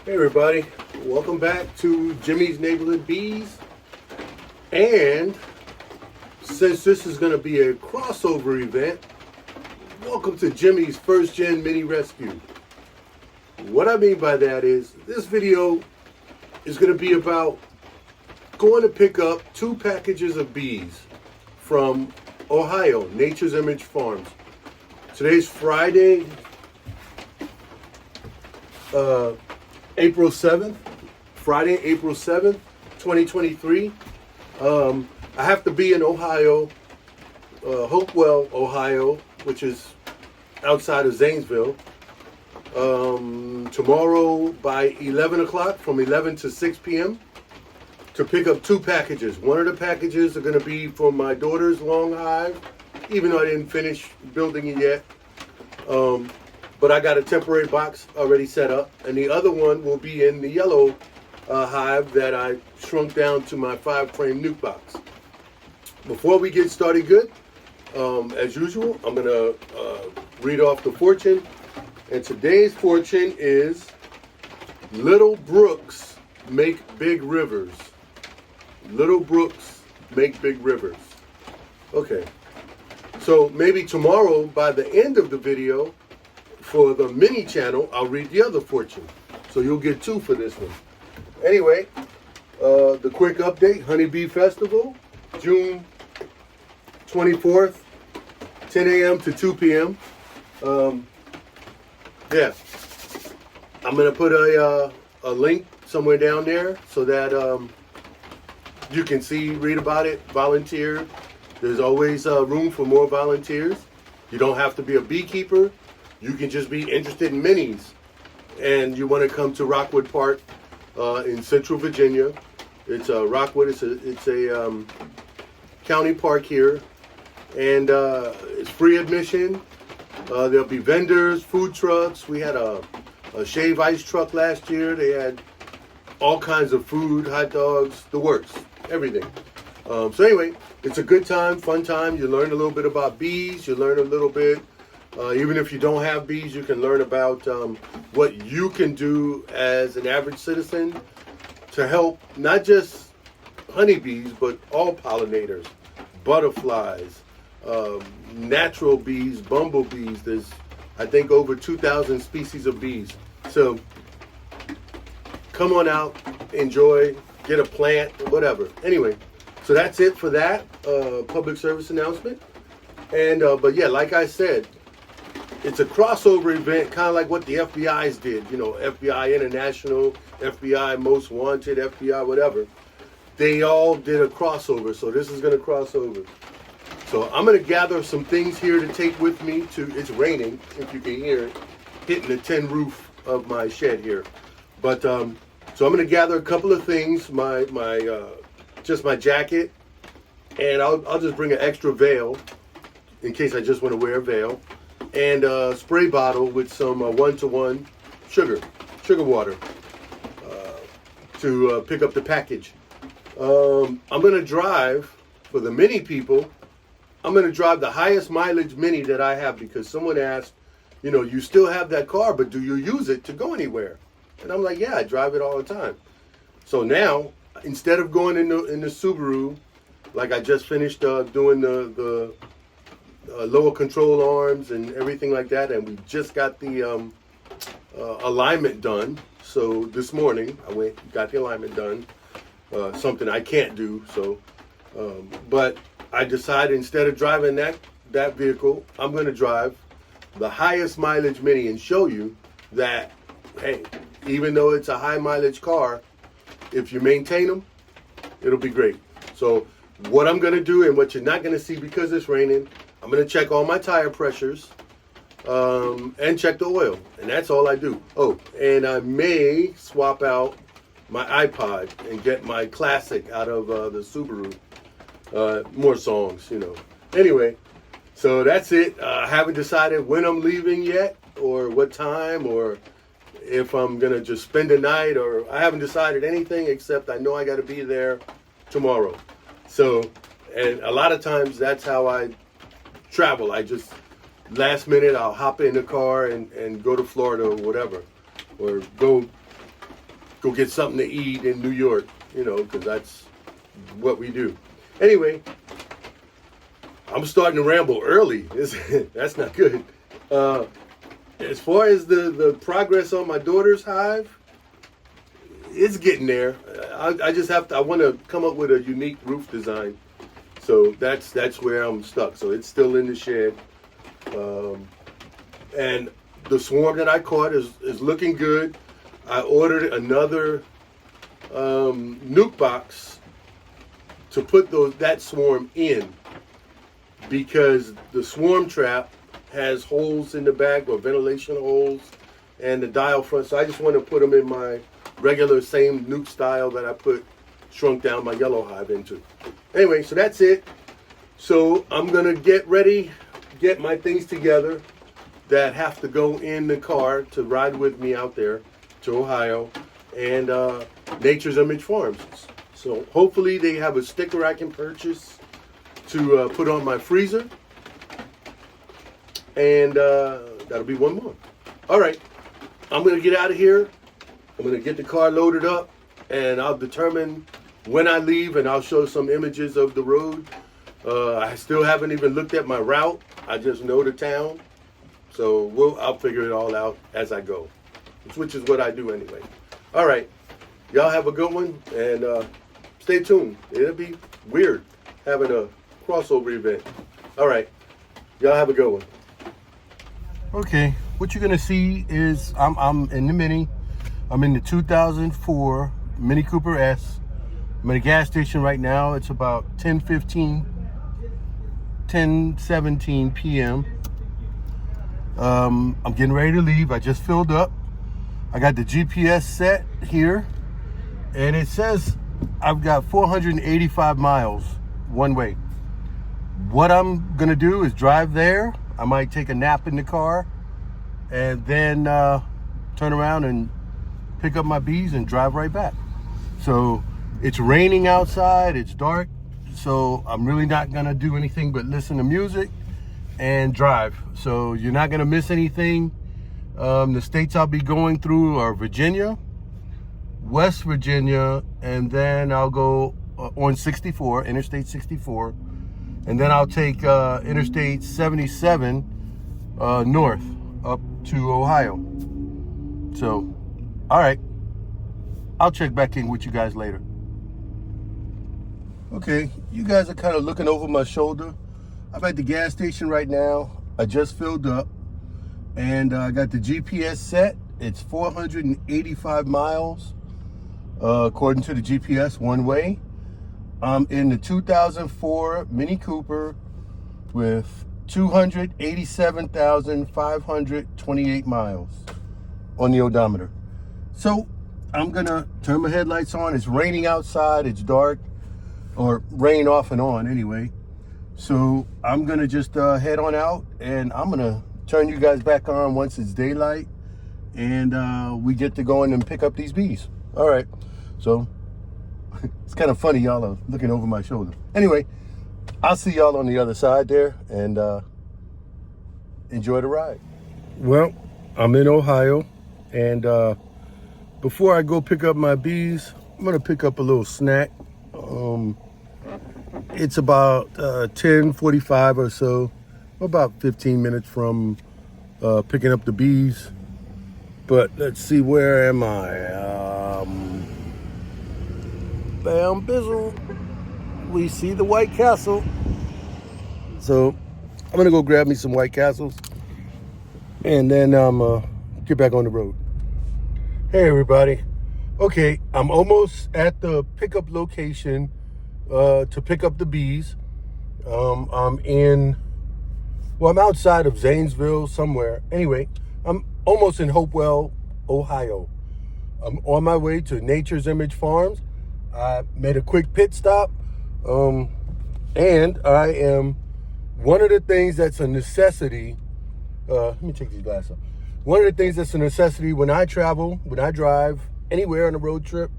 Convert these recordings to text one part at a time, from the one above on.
Hey everybody, welcome back to Jimmy's Neighborhood Bees. And since this is going to be a crossover event, welcome to Jimmy's First Gen Mini Rescue. What I mean by that is this video is going to be about going to pick up 2 packages of bees from Ohio, Nature's Image Farms. Today's Friday, April 7th, Friday, April 7th, 2023. I have to be in Ohio, Hopewell, Ohio, which is outside of Zanesville, tomorrow by 11 o'clock, from 11 to 6 p.m. to pick up 2 packages. One of the packages are going to be for my daughter's long hive, even though I didn't finish building it yet. But I got a temporary box already set up, and the other one will be in the yellow hive that I shrunk down to my 5-frame nuke box. Before we get started good, as usual, I'm going to read off the fortune. And today's fortune is little brooks make big rivers. Little brooks make big rivers. Okay, so maybe tomorrow by the end of the video, for the mini channel, I'll read the other fortune. So you'll get 2 for this one. Anyway, the quick update, HoneyBee Festival, June 24th, 10 a.m. to 2 p.m. Yeah, I'm going to put a link somewhere down there so that you can read about it, volunteer. There's always room for more volunteers. You don't have to be a beekeeper. You can just be interested in minis, and you want to come to Rockwood Park in Central Virginia. It's Rockwood. It's a county park here, and it's free admission. There'll be vendors, food trucks. We had a shave ice truck last year. They had all kinds of food, hot dogs, the works, everything. So anyway, it's a good time, fun time. You learn a little bit about bees. You learn a little bit. Even if you don't have bees, you can learn about what you can do as an average citizen to help not just honeybees, but all pollinators, butterflies, natural bees, bumblebees. There's, I think, over 2,000 species of bees. So come on out, enjoy, get a plant, whatever. Anyway, so that's it for that public service announcement. And but yeah, like I said, it's a crossover event, kind of like what the FBI's did. You know, FBI International, FBI Most Wanted, FBI whatever. They all did a crossover, so this is going to cross over. So I'm going to gather some things here to take with me to, it's raining, if you can hear it, hitting the tin roof of my shed here. But, so I'm going to gather a couple of things, just my jacket, and I'll just bring an extra veil in case I just want to wear a veil. And a spray bottle with some 1-to-1 sugar water to pick up the package. I'm going to drive, for the mini people, I'm going to drive the highest mileage mini that I have, because someone asked, you know, you still have that car, but do you use it to go anywhere? And I'm like, yeah, I drive it all the time. So now, instead of going in the Subaru, like I just finished doing the lower control arms and everything like that, and we just got the alignment done. So this morning I got the alignment done, something I can't do. So but I decided, instead of driving that vehicle, I'm going to drive the highest mileage mini and show you that, hey, even though it's a high mileage car, if you maintain them, it'll be great. So what I'm going to do, and what you're not going to see because it's raining, I'm going to check all my tire pressures and check the oil. And that's all I do. Oh, and I may swap out my iPod and get my classic out of the Subaru. More songs, you know. Anyway, so that's it. I haven't decided when I'm leaving yet, or what time, or if I'm going to just spend the night, or I haven't decided anything, except I know I got to be there tomorrow. So, and a lot of times that's how I travel. I just, last minute, I'll hop in the car and go to Florida or whatever, or go go get something to eat in New York, you know, because that's what we do. Anyway, I'm starting to ramble early. That's not good. As far as the progress on my daughter's hive, it's getting there. I just have to. I want to come up with a unique roof design. So that's where I'm stuck. So it's still in the shed, and the swarm that I caught is looking good. I ordered another nuke box to put that swarm in, because the swarm trap has holes in the back, or ventilation holes, and the dial front. So I just want to put them in my regular same nuke style that I shrunk down my yellow hive into. Anyway, so that's it. So I'm going to get ready, get my things together that have to go in the car to ride with me out there to Ohio and Nature's Image Farms. So hopefully they have a sticker I can purchase to put on my freezer. And that'll be one more. All right, I'm going to get out of here. I'm going to get the car loaded up, and I'll determine when I leave, and I'll show some images of the road. I still haven't even looked at my route. I just know the town. So I'll figure it all out as I go, which is what I do anyway. All right, y'all have a good one, and stay tuned. It'll be weird having a crossover event. All right, y'all have a good one. Okay, what you're gonna see is I'm in the Mini. I'm in the 2004 Mini Cooper S. I'm at a gas station right now. It's about 10:17 p.m. I'm getting ready to leave. I just filled up. I got the GPS set here, and it says I've got 485 miles one way. What I'm gonna do is drive there. I might take a nap in the car, and then turn around and pick up my bees and drive right back. So it's raining outside, it's dark, so I'm really not gonna do anything but listen to music and drive. So you're not gonna miss anything. The states I'll be going through are Virginia, West Virginia, and then I'll go on 64, Interstate 64, and then I'll take Interstate 77 north up to Ohio. So, all right, I'll check back in with you guys later. Okay, you guys are kind of looking over my shoulder. I'm at the gas station right now. I just filled up, and I got the GPS set. It's 485 miles, according to the GPS, one way. I'm in the 2004 Mini Cooper with 287,528 miles on the odometer. So I'm gonna turn my headlights on. It's raining outside, it's dark, or rain off and on anyway. So I'm gonna just head on out, and I'm gonna turn you guys back on once it's daylight, and we get to go in and pick up these bees. All right, so it's kind of funny, y'all are looking over my shoulder. Anyway, I'll see y'all on the other side there, and enjoy the ride. Well, I'm in Ohio, and before I go pick up my bees, I'm gonna pick up a little snack. It's about 10:45 or so, about 15 minutes from picking up the bees. But let's see, where am I? Bam Bizzle. We see the White Castle. So I'm gonna go grab me some White Castles, and then get back on the road. Hey everybody. Okay, I'm almost at the pickup location to pick up the bees. I'm outside of Zanesville somewhere. Anyway, I'm almost in Hopewell, Ohio. I'm on my way to Nature's Image Farms. I made a quick pit stop, and I am, one of the things that's a necessity, let me take these glasses off. One of the things that's a necessity when I travel, when I drive anywhere on a road trip,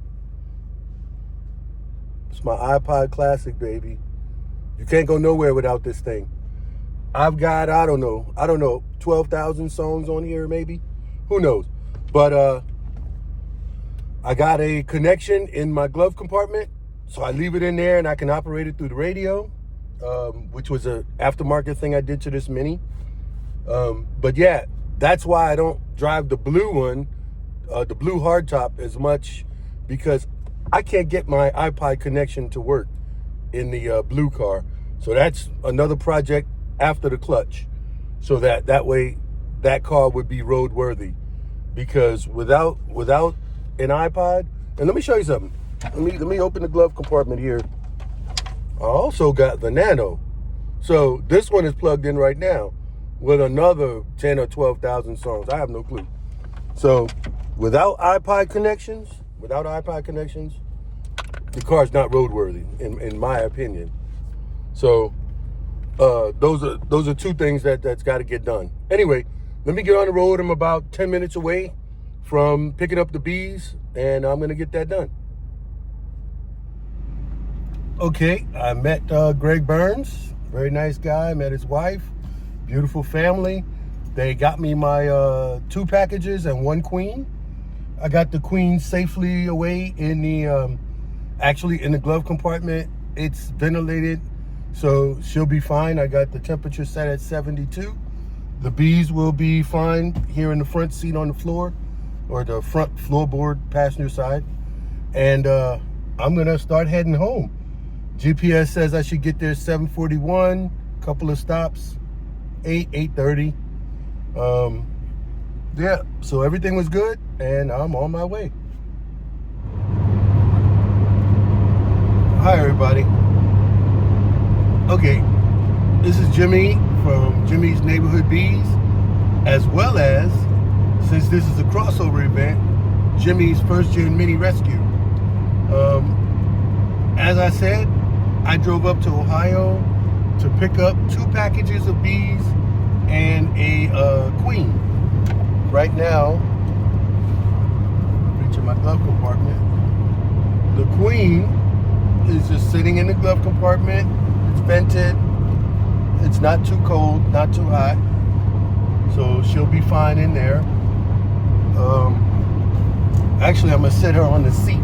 it's my iPod Classic, baby. You can't go nowhere without this thing. I've got, I don't know, 12,000 songs on here maybe. Who knows? But I got a connection in my glove compartment, so I leave it in there and I can operate it through the radio, which was a aftermarket thing I did to this Mini. But yeah, that's why I don't drive the blue one, the blue hardtop as much, because I can't get my iPod connection to work in the blue car. So that's another project after the clutch, so that way that car would be roadworthy. Because without an iPod, and let me show you something. Let me open the glove compartment here. I also got the Nano. So this one is plugged in right now with another 10 or 12,000 songs. I have no clue. So without iPod connections, the car's not roadworthy, in my opinion. So those are two things that's got to get done. Anyway, let me get on the road. I'm about 10 minutes away from picking up the bees, and I'm gonna get that done. Okay, I met Greg Burns, very nice guy. Met his wife, beautiful family. They got me my 2 packages and 1 queen. I got the queen safely away in the actually in the glove compartment. It's ventilated, so she'll be fine. I got the temperature set at 72. The bees will be fine here in the front seat on the floor, or the front floorboard passenger side. And I'm gonna start heading home. GPS says I should get there 7:41, couple of stops, 8:30. Yeah, so everything was good, and I'm on my way. Hi, everybody. Okay, this is Jimmy from Jimmy's Neighborhood Bees, as well as, since this is a crossover event, Jimmy's First Gen Mini Rescue. As I said, I drove up to Ohio to pick up 2 packages of bees and a queen. Right now, reaching my glove compartment. The queen is just sitting in the glove compartment. It's vented. It's not too cold, not too hot. So she'll be fine in there. Actually, I'm gonna sit her on the seat.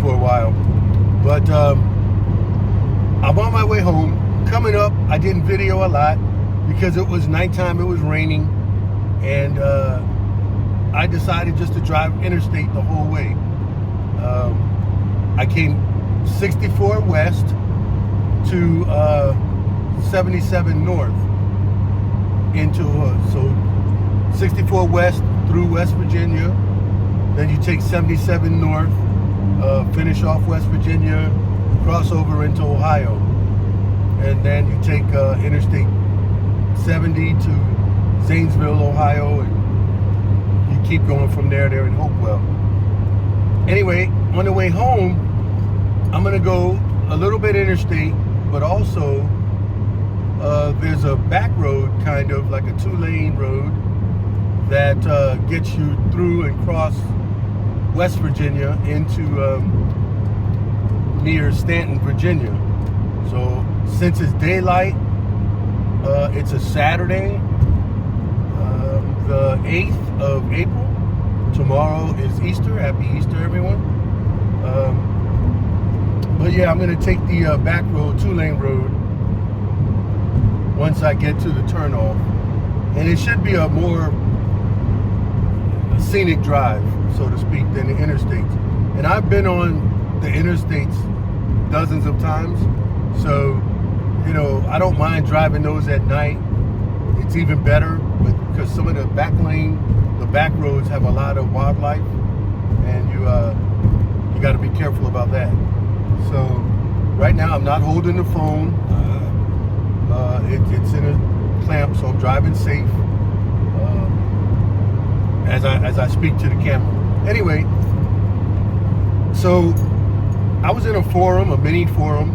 For a while. But I'm on my way home. Coming up, I didn't video a lot because it was nighttime, it was raining, and I decided just to drive interstate the whole way. I came 64 west to 77 north into so 64 west through West Virginia, then you take 77 north, finish off West Virginia, cross over into Ohio, and then you take Interstate 70 to Zanesville, Ohio, and you keep going from there. They're in Hopewell. Anyway, on the way home, I'm gonna go a little bit interstate, but also there's a back road, kind of like a 2-lane road that gets you through and cross West Virginia into near Stanton, Virginia. So since it's daylight, it's a Saturday, the 8th of April. Tomorrow is Easter. Happy Easter, everyone. But yeah, I'm gonna take the back road, 2-lane road, once I get to the turnoff. And it should be a more scenic drive, so to speak, than the interstates. And I've been on the interstates dozens of times, so you know, I don't mind driving those at night. It's even better because some of the back roads have a lot of wildlife, and you got to be careful about that. So right now I'm not holding the phone. It's in a clamp, so I'm driving safe as I speak to the camera. Anyway, so I was in a forum, a mini forum,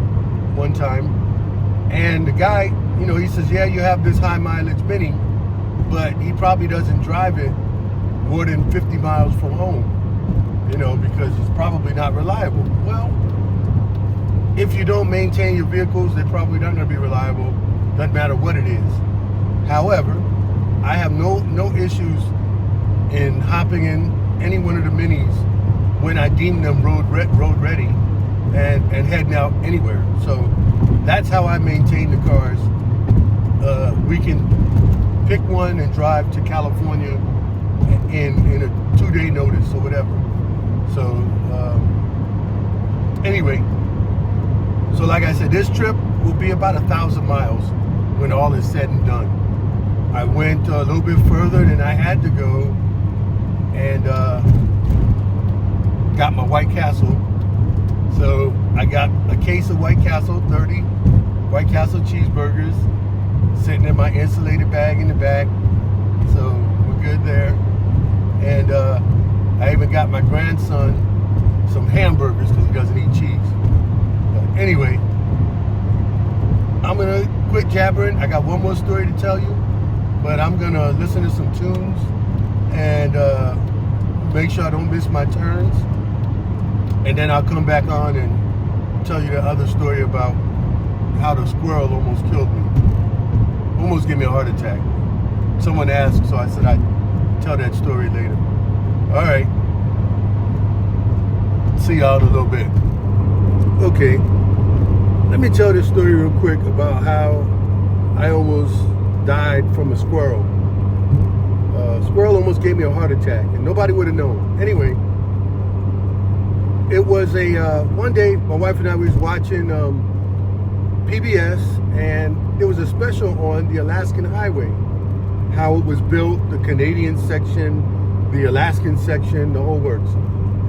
one time, and the guy, you know, he says, yeah, you have this high mileage Mini, but he probably doesn't drive it more than 50 miles from home, you know, because it's probably not reliable. Well, if you don't maintain your vehicles, they're probably not going to be reliable. Doesn't matter what it is. However, I have no issues in hopping in any one of the minis when I deem them road ready and heading out anywhere. So that's how I maintain the cars. We can pick one and drive to California in a 2-day notice or whatever. So anyway, so like I said, this trip will be about 1,000 miles when all is said and done. I went a little bit further than I had to go and got my White Castle. So I got a case of White Castle, 30 White Castle cheeseburgers sitting in my insulated bag in the back. So we're good there. And I even got my grandson some hamburgers because he doesn't eat cheese. But anyway, I'm gonna quit jabbering. I got one more story to tell you, but I'm gonna listen to some tunes and make sure I don't miss my turns. And then I'll come back on and tell you the other story about how the squirrel almost killed me. Almost gave me a heart attack. Someone asked, so I said I'd tell that story later. All right. See y'all in a little bit. Okay. Let me tell this story real quick about how I almost died from a squirrel. Squirrel almost gave me a heart attack, and nobody would have known. Anyway, it was one day my wife and I was watching PBS, and there was a special on the Alaskan Highway, how it was built, the Canadian section, the Alaskan section, the whole works.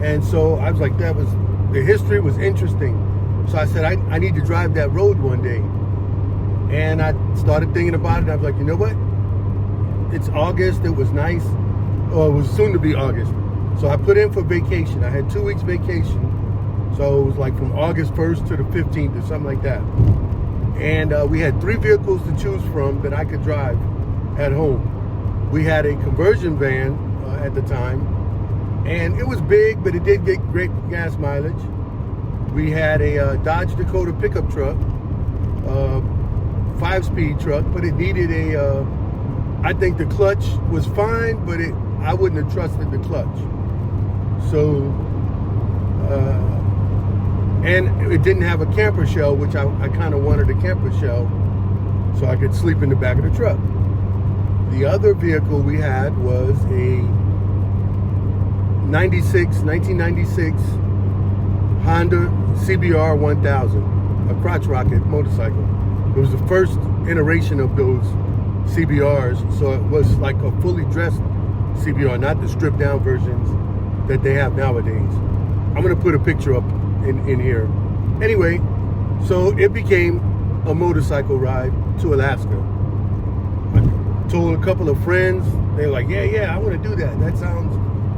And so I was like, the history was interesting. So I said, I need to drive that road one day. And I started thinking about it. I was like, you know what? It's August. It was nice. Oh, it was soon to be August. So I put in for vacation. I had 2 weeks vacation. So it was like from August 1st to the 15th or something like that. And we had 3 vehicles to choose from that I could drive at home. We had a conversion van at the time. And it was big, but it did get great gas mileage. We had a Dodge Dakota pickup truck, 5-speed truck, but it needed I think the clutch was fine, but I wouldn't have trusted the clutch. So, and it didn't have a camper shell, which I kind of wanted a camper shell so I could sleep in the back of the truck. The other vehicle we had was a 1996 Honda CBR 1000, a crotch rocket motorcycle. It was the first iteration of those CBRs, so it was like a fully dressed CBR, not the stripped down versions that they have nowadays. I'm gonna put a picture up in here. Anyway, so it became a motorcycle ride to Alaska. I told a couple of friends, they were like, yeah, I wanna do that. That sounds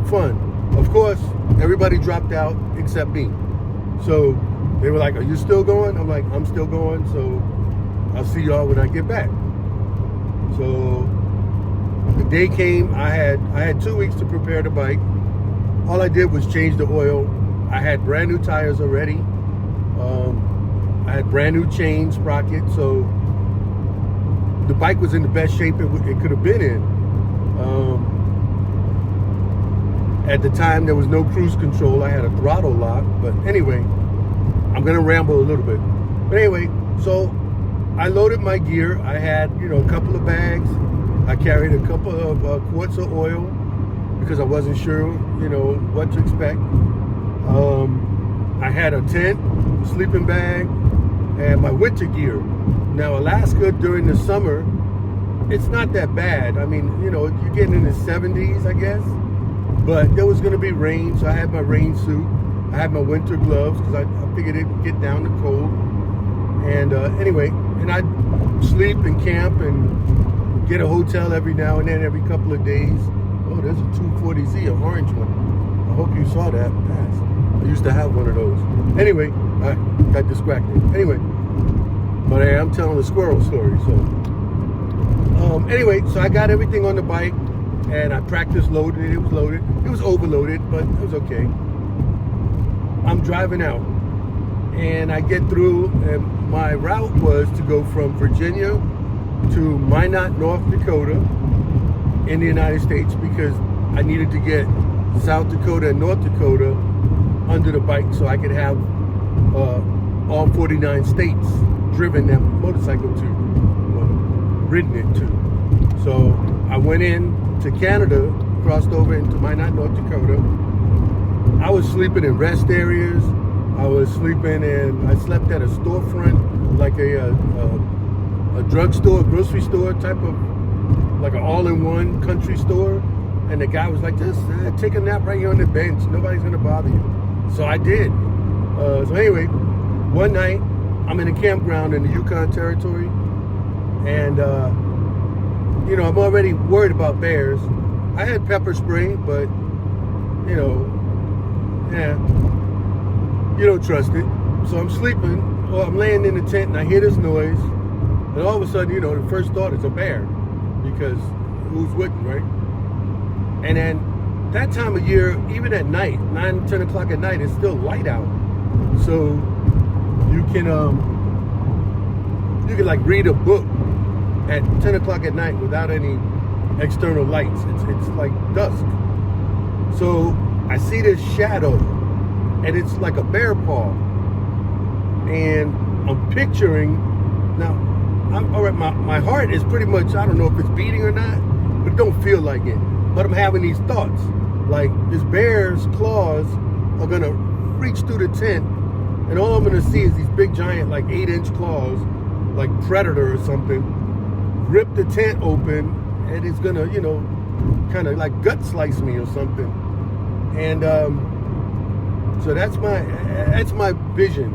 fun. Of course, everybody dropped out except me. So they were like, are you still going? I'm like, I'm still going, so I'll see y'all when I get back. So the day came, I had 2 weeks to prepare the bike. All I did was change the oil. I had brand new tires already. I had brand new chain sprocket, so the bike was in the best shape it could have been in. At the time, there was no cruise control. I had a throttle lock, but anyway, I'm gonna ramble a little bit. But anyway, so I loaded my gear. I had, a couple of bags. I carried a couple of quarts of oil because I wasn't sure, what to expect. I had a tent, sleeping bag, and my winter gear. Now, Alaska during the summer, it's not that bad. I mean, you're getting in the 70s, I guess. But there was going to be rain, so I had my rain suit. I had my winter gloves because I figured it'd get down to cold. And anyway, and I'd sleep and camp and get a hotel every now and then, every couple of days. Oh, there's a 240Z, an orange one. I hope you saw that pass. I used to have one of those. Anyway, I got distracted. Anyway, but I'm telling the squirrel story. So anyway, so I got everything on the bike. And I practiced loading it. It was loaded. It was overloaded, but it was okay. I'm driving out, and I get through, and my route was to go from Virginia to Minot, North Dakota, in the United States because I needed to get South Dakota and North Dakota under the bike so I could have all 49 states driven that motorcycle to, ridden it to. So I went in to Canada, crossed over into Minot, North Dakota. I was sleeping in rest areas. I slept at a storefront, like a drugstore, grocery store type of, like an all-in-one country store. And the guy was like, just take a nap right here on the bench. Nobody's gonna bother you. So I did. So anyway, one night, I'm in a campground in the Yukon Territory. And, I'm already worried about bears. I had pepper spray, but, you don't trust it. So I'm sleeping, or I'm laying in the tent and I hear this noise. And all of a sudden, the first thought is a bear. Because who's wouldn't, right? And then that time of year, even at night, 9, 10 o'clock at night, it's still light out. So you can like read a book at 10 o'clock at night without any external lights. It's like dusk. So I see this shadow, and it's like a bear paw. And I'm picturing, now, all right, my heart is pretty much, I don't know if it's beating or not, but it don't feel like it. But I'm having these thoughts, like this bear's claws are gonna reach through the tent, and all I'm gonna see is these big giant, like 8-inch claws, like Predator or something, rip the tent open, and it's gonna, kind of like gut slice me or something. And so that's my vision.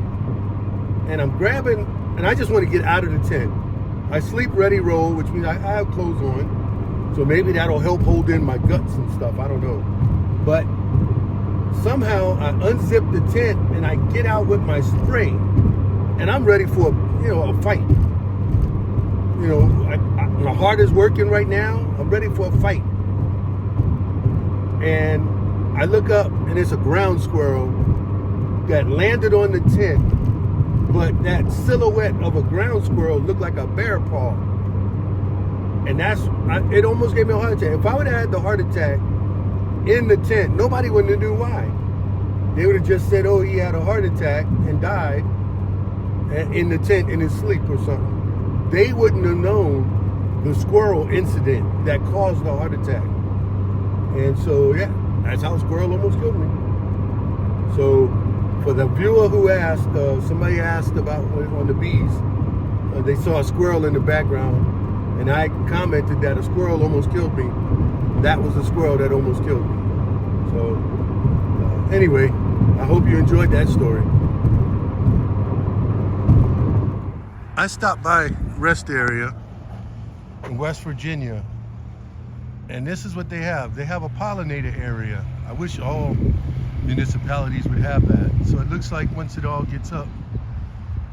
And I'm grabbing, and I just want to get out of the tent. I sleep ready roll, which means I have clothes on. So maybe that'll help hold in my guts and stuff. I don't know. But somehow I unzip the tent and I get out with my spray. And I'm ready for, a fight. My heart is working right now. I'm ready for a fight. And I look up and it's a ground squirrel that landed on the tent. But that silhouette of a ground squirrel looked like a bear paw. And it almost gave me a heart attack. If I would have had the heart attack in the tent, nobody would have knew why. They would have just said, oh, he had a heart attack and died in the tent in his sleep or something. They wouldn't have known the squirrel incident that caused the heart attack. And so, yeah, that's how a squirrel almost killed me. So for the viewer who asked, somebody asked about on the bees, they saw a squirrel in the background. And I commented that a squirrel almost killed me. That was the squirrel that almost killed me. So, anyway, I hope you enjoyed that story. I stopped by rest area in West Virginia, and this is what they have. They have a pollinator area. I wish all municipalities would have that. So it looks like once it all gets up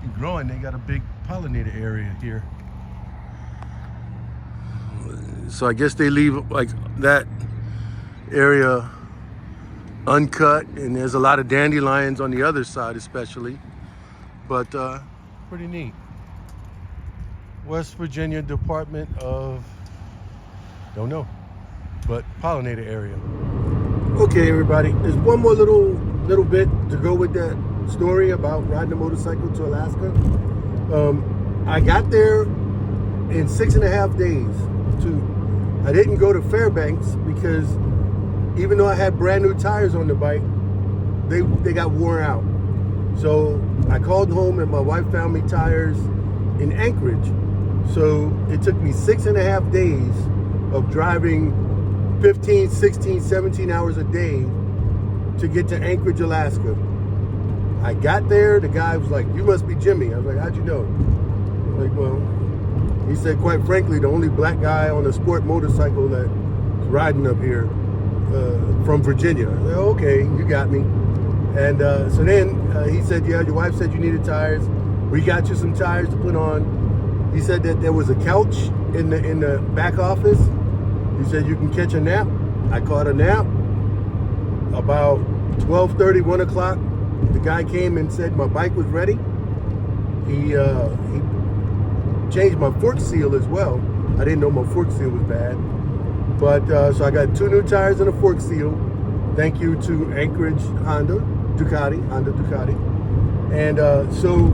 and growing, they got a big pollinator area here. So I guess they leave like that area uncut, and there's a lot of dandelions on the other side especially, but pretty neat. West Virginia Department of, don't know, but pollinator area. Okay, everybody, there's one more little bit to go with that story about riding a motorcycle to Alaska. I got there in 6.5 days. I didn't go to Fairbanks because even though I had brand new tires on the bike, they got worn out. So I called home and my wife found me tires in Anchorage. So it took me 6.5 days of driving 15, 16, 17 hours a day to get to Anchorage, Alaska. I got there, the guy was like, "You must be Jimmy." I was like, "How'd you know?" I'm like, well, he said, quite frankly, the only black guy on a sport motorcycle that's riding up here from Virginia. I said, okay, you got me. And so then he said, yeah, your wife said you needed tires. We got you some tires to put on. He said that there was a couch in the back office. He said you can catch a nap. I caught a nap. About 12:30, 1 o'clock, the guy came and said my bike was ready. He changed my fork seal as well. I didn't know my fork seal was bad. But so I got 2 new tires and a fork seal. Thank you to Anchorage Honda Ducati. And so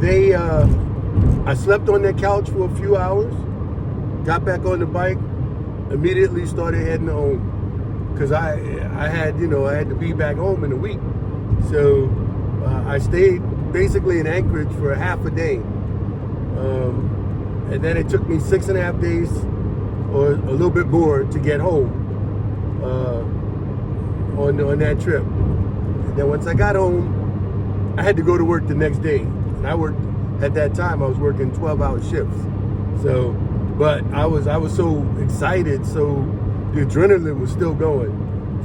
they, I slept on their couch for a few hours, got back on the bike, immediately started heading home. Because I had to be back home in a week. So I stayed basically in Anchorage for half a day. And then it took me 6.5 days or a little bit more to get home on that trip. And then once I got home, I had to go to work the next day. And I worked, at that time, I was working 12-hour shifts. So, but I was so excited, so the adrenaline was still going.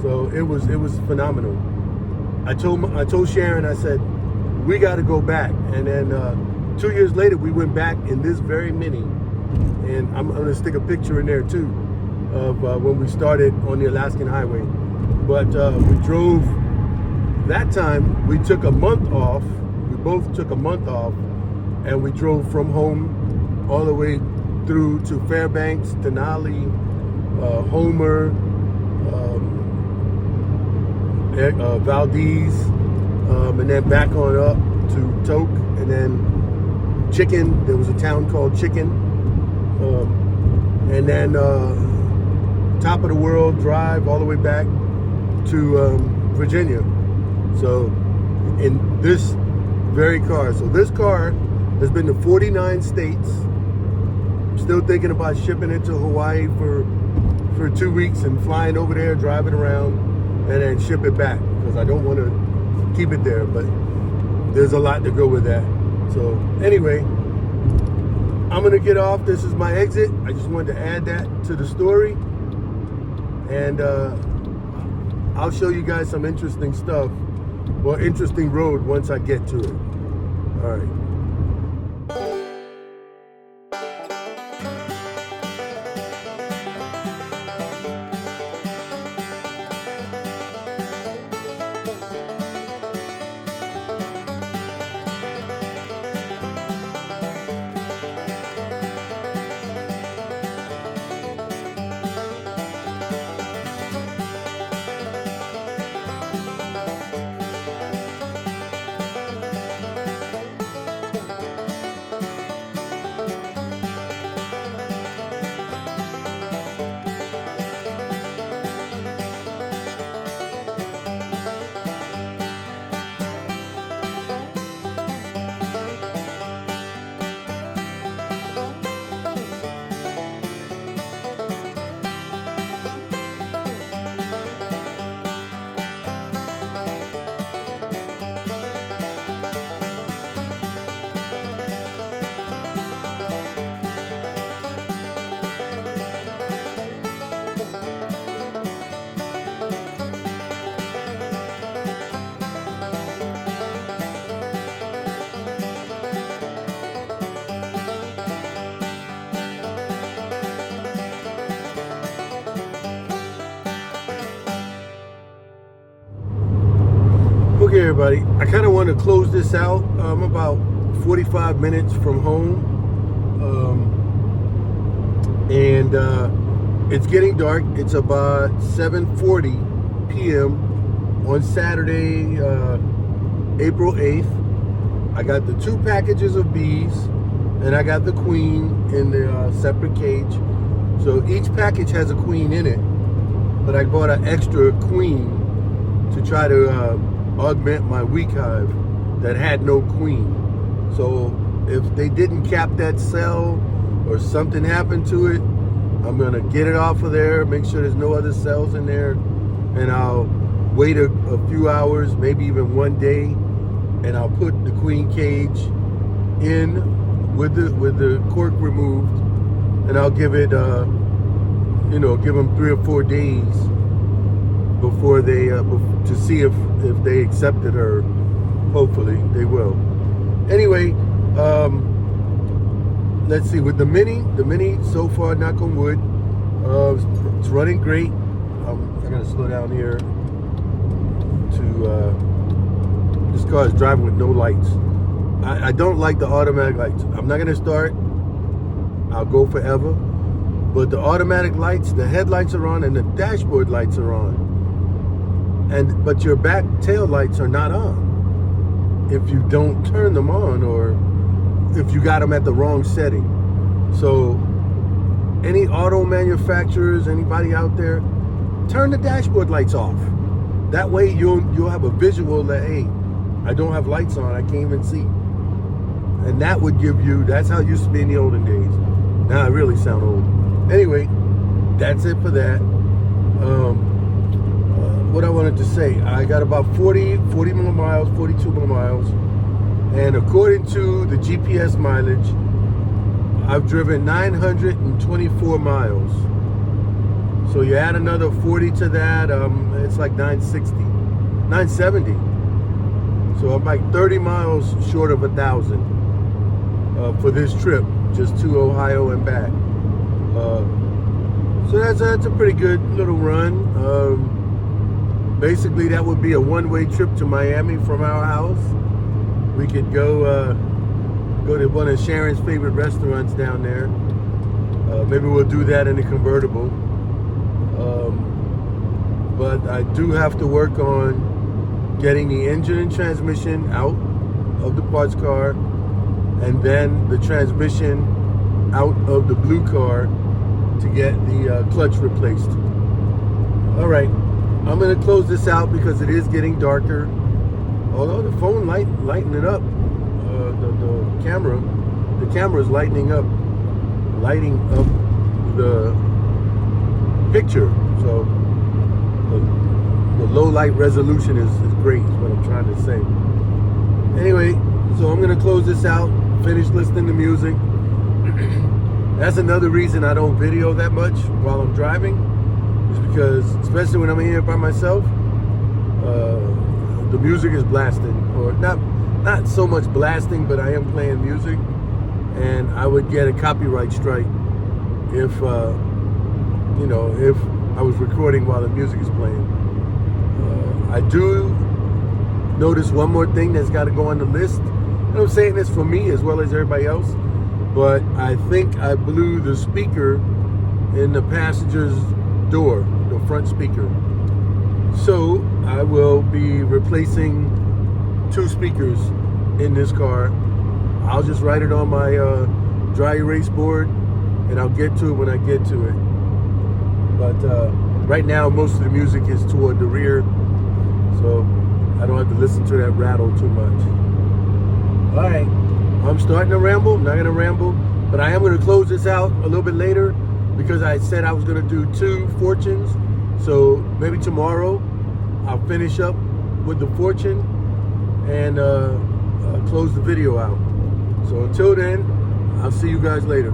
So it was phenomenal. I told Sharon, I said, we got to go back. And then 2 years later, we went back in this very Mini. And I'm going to stick a picture in there too of when we started on the Alaskan Highway. But we drove, that time we took a month off. We both took a month off, and we drove from home all the way through to Fairbanks, Denali, Homer, Valdez, and then back on up to Tok, and then Chicken. There was a town called Chicken, and then top of the world drive all the way back to Virginia. So in this very car, so this car has been to 49 states. I'm still thinking about shipping it to Hawaii for 2 weeks and flying over there, driving around, and then ship it back, because I don't want to keep it there, but there's a lot to go with that. So anyway, I'm gonna get off. This is my exit. I just wanted to add that to the story, and I'll show you guys some interesting stuff, or interesting road once I get to it. All right. Okay, everybody, I kind of want to close this out. I'm about 45 minutes from home, and it's getting dark. It's about 7:40 p.m. on Saturday, April 8th. I got the 2 packages of bees, and I got the queen in the separate cage. So each package has a queen in it, but I bought an extra queen to try to augment my weak hive that had no queen. So if they didn't cap that cell or something happened to it, I'm gonna get it off of there, make sure there's no other cells in there, and I'll wait a few hours, maybe even one day, and I'll put the queen cage in with the cork removed, and I'll give it give them 3 or 4 days before they to see if they accepted her. Hopefully they will. Anyway, let's see, with the mini so far, knock on wood, it's running great. I gotta slow down here to this car is driving with no lights. I don't like the automatic lights. I'm not gonna start. I'll go forever. but the automatic lights, the headlights are on and the dashboard lights are on. But your back tail lights are not on if you don't turn them on, or if you got them at the wrong setting. So any auto manufacturers, anybody out there, turn the dashboard lights off. That way you'll have a visual that, hey, I don't have lights on, I can't even see. And that would give you, that's how it used to be in the olden days. Now I really sound old. Anyway, that's it for that. What I wanted to say, I got about 40 more miles, 42 more miles. And according to the GPS mileage, I've driven 924 miles. So you add another 40 to that, it's like 970. So I'm like 30 miles short of 1,000 for this trip, just to Ohio and back. So that's a pretty good little run. Basically, that would be a one-way trip to Miami from our house. We could go to one of Sharon's favorite restaurants down there. Maybe we'll do that in a convertible. But I do have to work on getting the engine and transmission out of the parts car, and then the transmission out of the blue car to get the clutch replaced. All right, I'm gonna close this out because it is getting darker. Although the phone lighting it up, the camera is lighting up the picture. So the low light resolution is great, is what I'm trying to say. Anyway, so I'm gonna close this out, finish listening to music. That's another reason I don't video that much while I'm driving, is because, especially when I'm here by myself, the music is blasting, or not so much blasting, but I am playing music, and I would get a copyright strike if if I was recording while the music is playing. I do notice one more thing that's got to go on the list, and I'm saying this for me as well as everybody else, but I think I blew the speaker in the passenger's door, the front speaker. So I will be replacing 2 speakers in this car. I'll just write it on my dry erase board, and I'll get to it when I get to it. But right now, most of the music is toward the rear, so I don't have to listen to that rattle too much. All right, I'm starting to ramble. I'm not going to ramble, but I am going to close this out a little bit later because I said I was going to do 2 fortunes. So maybe tomorrow I'll finish up with the fortune and close the video out. So until then, I'll see you guys later.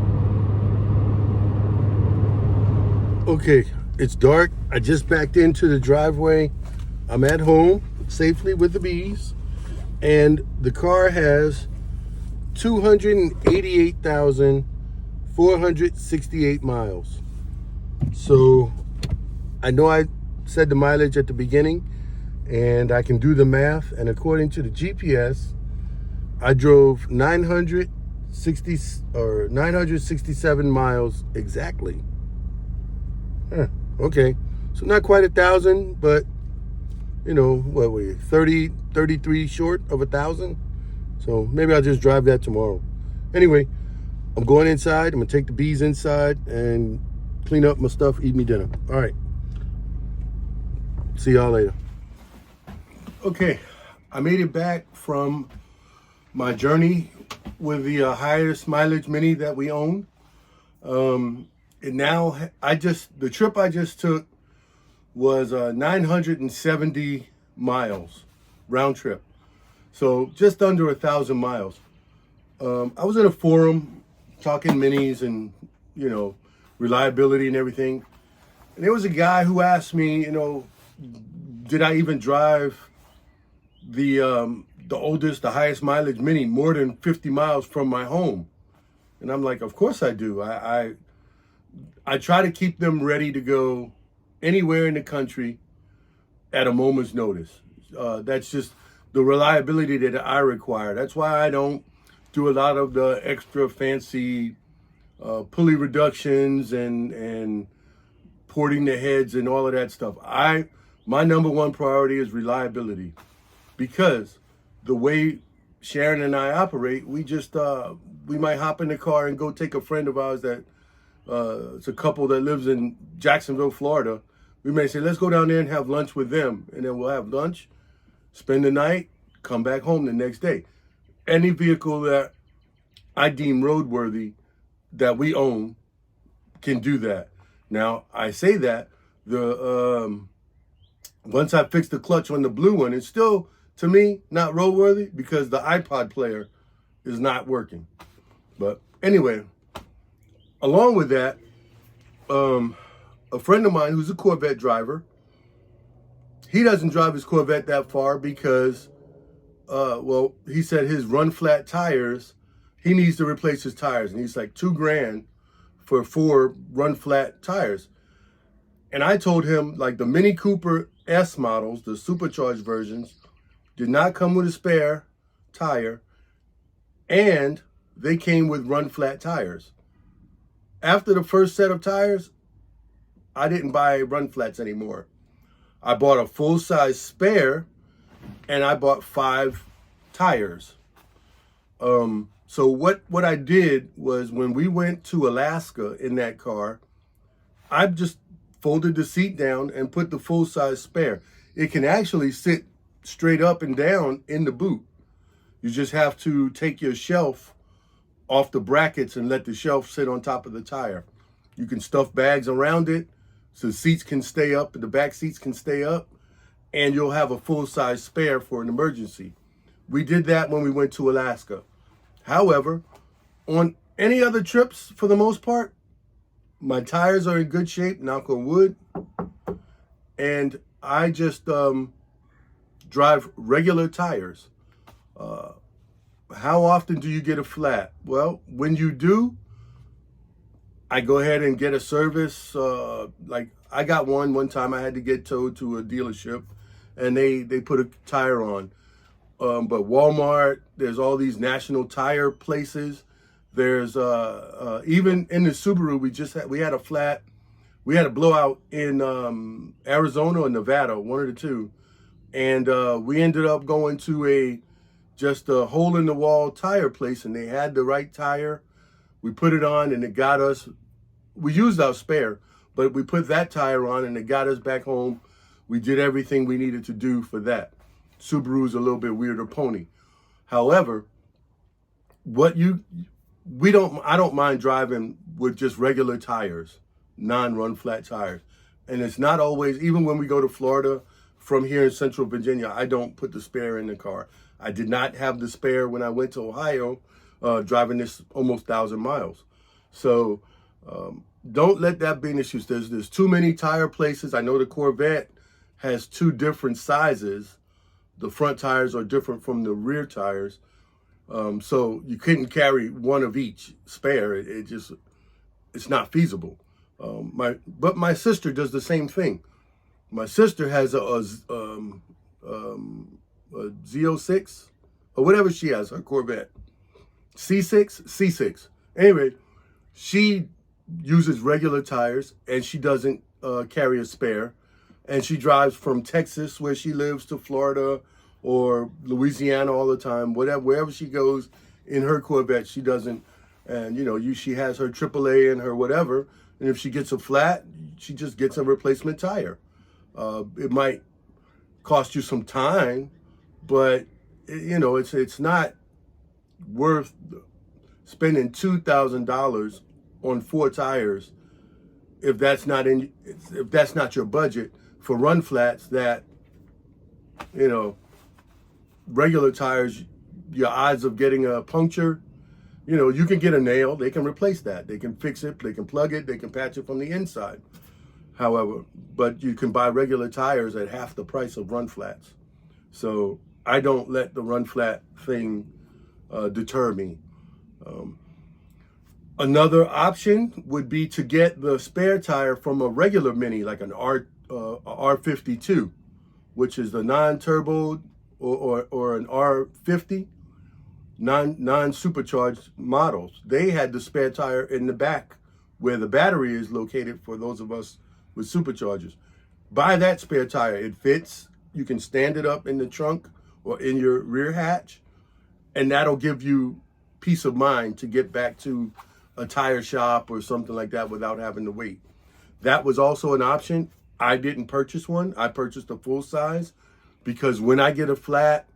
Okay, it's dark. I just backed into the driveway. I'm at home safely with the bees, and the car has 288,468 miles. So I know I said the mileage at the beginning, and I can do the math, and according to the GPS, I drove 967 miles exactly. Okay, so not quite 1,000, but what were you, 33 short of 1,000? So maybe I'll just drive that tomorrow. Anyway, I'm going inside. I'm gonna take the bees inside and clean up my stuff, eat me dinner. All right, see y'all later. Okay, I made it back from my journey with the highest mileage Mini that we own. And now the trip I just took was 970 miles round trip. So just under 1,000 miles. I was in a forum talking minis and, reliability and everything. And there was a guy who asked me, did I even drive the oldest, the highest mileage Mini more than 50 miles from my home? And I'm like, of course I do. I try to keep them ready to go anywhere in the country at a moment's notice. That's just the reliability that I require. That's why I don't do a lot of the extra fancy pulley reductions and porting the heads and all of that stuff. My number one priority is reliability, because the way Sharon and I operate, we just we might hop in the car and go take a friend of ours that it's a couple that lives in Jacksonville, Florida. We may say, let's go down there and have lunch with them, and then we'll have lunch, spend the night, come back home the next day. Any vehicle that I deem roadworthy that we own can do that. Now, I say that once I fix the clutch on the blue one, it's still, to me, not roadworthy because the iPod player is not working. But anyway, along with that, a friend of mine who's a Corvette driver, he doesn't drive his Corvette that far because, well, he said his run flat tires, he needs to replace his tires, and he's like $2,000 for 4 run flat tires. And I told him, like, the Mini Cooper S models, the supercharged versions, did not come with a spare tire, and they came with run flat tires. After the first set of tires, I didn't buy run flats anymore. I bought a full-size spare, and I bought 5 tires. So what I did was, when we went to Alaska in that car, I just folded the seat down and put the full-size spare. It can actually sit straight up and down in the boot. You just have to take your shelf off the brackets and let the shelf sit on top of the tire. You can stuff bags around it so the seats can stay up, the back seats can stay up, and you'll have a full-size spare for an emergency. We did that when we went to Alaska. However, on any other trips, for the most part, my tires are in good shape, knock on wood, and I just drive regular tires. How often do you get a flat? Well, when you do, I go ahead and get a service. Like, I got one time I had to get towed to a dealership, and they put a tire on. But Walmart, there's all these national tire places. There's even in the Subaru, we had a flat. We had a blowout in Arizona or Nevada, one of the two, and we ended up going to just a hole in the wall tire place, and they had the right tire. We put it on, and it got us. We used our spare, but we put that tire on, and it got us back home. We did everything we needed to do for that. Subaru's a little bit weirder pony. However, I don't mind driving with just regular tires, non-run flat tires. And it's not always, even when we go to Florida from here in Central Virginia, I don't put the spare in the car. I did not have the spare when I went to Ohio, driving this almost 1,000 miles. So don't let that be an issue. There's too many tire places. I know the Corvette has 2 different sizes. The front tires are different from the rear tires. So you couldn't carry one of each spare. It's not feasible. But my sister does the same thing. My sister has a Z06 or whatever she has, her Corvette. C6. Anyway, she uses regular tires, and she doesn't carry a spare. And she drives from Texas, where she lives, to Florida or Louisiana all the time. Wherever she goes in her Corvette, she doesn't. And she has her AAA and her whatever. And if she gets a flat, she just gets a replacement tire. It might cost you some time, but it's not worth spending $2,000 on 4 tires if that's not your budget for run flats. That regular tires, your odds of getting a puncture, you can get a nail, they can replace that, they can fix it, they can plug it, they can patch it from the inside. However, but you can buy regular tires at half the price of run flats. So I don't let the run flat thing deter me. Another option would be to get the spare tire from a regular Mini, like an R52, which is the non-turbo, or an R50. non-supercharged models, they had the spare tire in the back where the battery is located for those of us with superchargers. Buy that spare tire. It fits. You can stand it up in the trunk or in your rear hatch, and that'll give you peace of mind to get back to a tire shop or something like that without having to wait. That was also an option. I didn't purchase one. I purchased a full size because when I get a flat,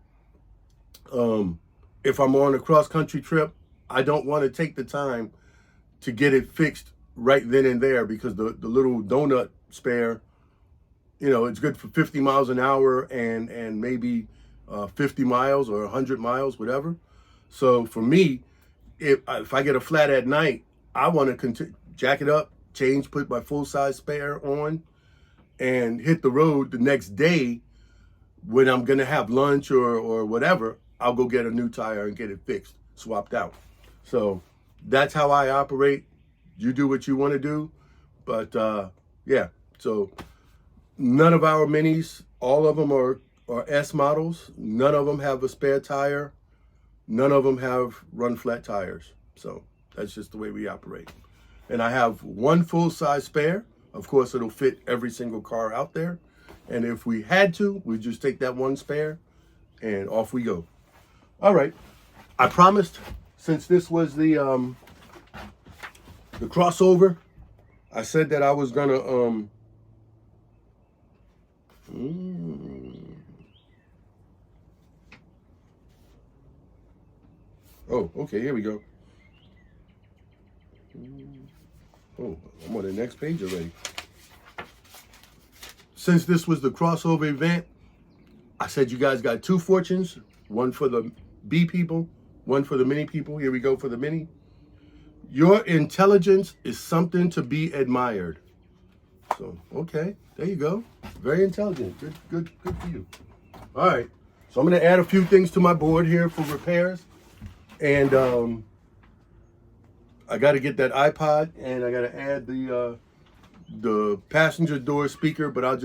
if I'm on a cross-country trip, I don't want to take the time to get it fixed right then and there, because the little donut spare, you know, it's good for 50 miles an hour and maybe 50 miles or 100 miles, whatever. So for me, if I get a flat at night, I want to jack it up, change, put my full-size spare on, and hit the road the next day when I'm going to have lunch or whatever. I'll go get a new tire and get it fixed, swapped out. So that's how I operate. You do what you want to do. But yeah, so none of our minis, all of them are S models. None of them have a spare tire. None of them have run flat tires. So that's just the way we operate. And I have one full-size spare. Of course, it'll fit every single car out there. And if we had to, we'd just take that one spare and off we go. All right. I promised, since this was the crossover, I said that I was gonna oh, okay, here we go. Oh, I'm on the next page already. Since this was the crossover event, I said you guys got two fortunes, one for the B people, one for the mini people. Here we go for the mini. Your intelligence is something to be admired. So, okay, there you go. Very intelligent. Good for you. All right, so I'm gonna add a few things to my board here for repairs. And I got to get that iPod, and I got to add the passenger door speaker, but I'll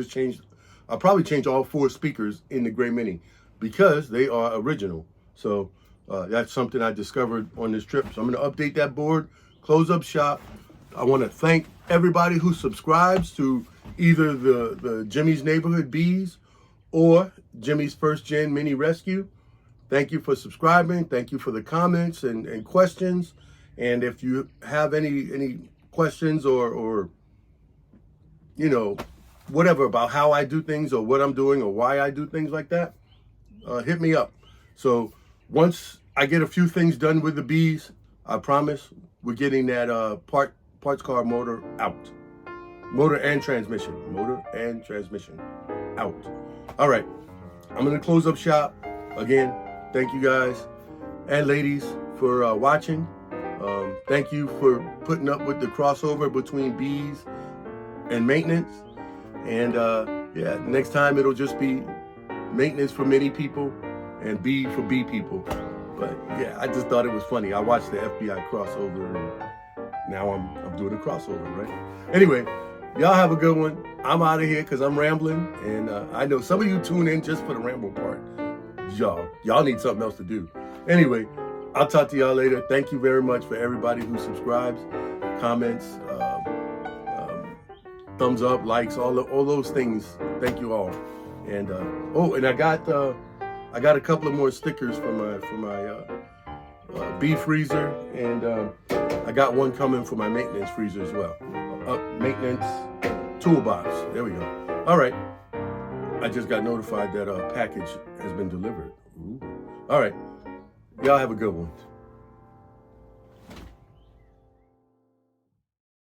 probably change all 4 speakers in the gray mini because they are original. So that's something I discovered on this trip. So I'm going to update that board, close up shop. I want to thank everybody who subscribes to either the Jimmy's Neighborhood Bees or Jimmy's First Gen Mini Rescue. Thank you for subscribing. Thank you for the comments and questions. And if you have any questions or you know, whatever about how I do things or what I'm doing or why I do things like that, hit me up. So once I get a few things done with the bees, I promise we're getting that parts car motor out. Motor and transmission out. All right, I'm gonna close up shop. Again, thank you guys and ladies for watching. Thank you for putting up with the crossover between bees and maintenance. And yeah, next time it'll just be maintenance for many people and B for B people. But yeah, I just thought it was funny. I watched the FBI crossover and now I'm doing a crossover, right? Anyway, y'all have a good one. I'm out of here because I'm rambling, and I know some of you tune in just for the ramble part. Y'all need something else to do. Anyway, I'll talk to y'all later. Thank you very much for everybody who subscribes, comments, thumbs up, likes, all those things. Thank you all. And oh, and I got a couple of more stickers for my bee freezer, and I got one coming for my maintenance freezer as well. Maintenance toolbox. There we go. All right. I just got notified that a package has been delivered. Ooh. All right. Y'all have a good one.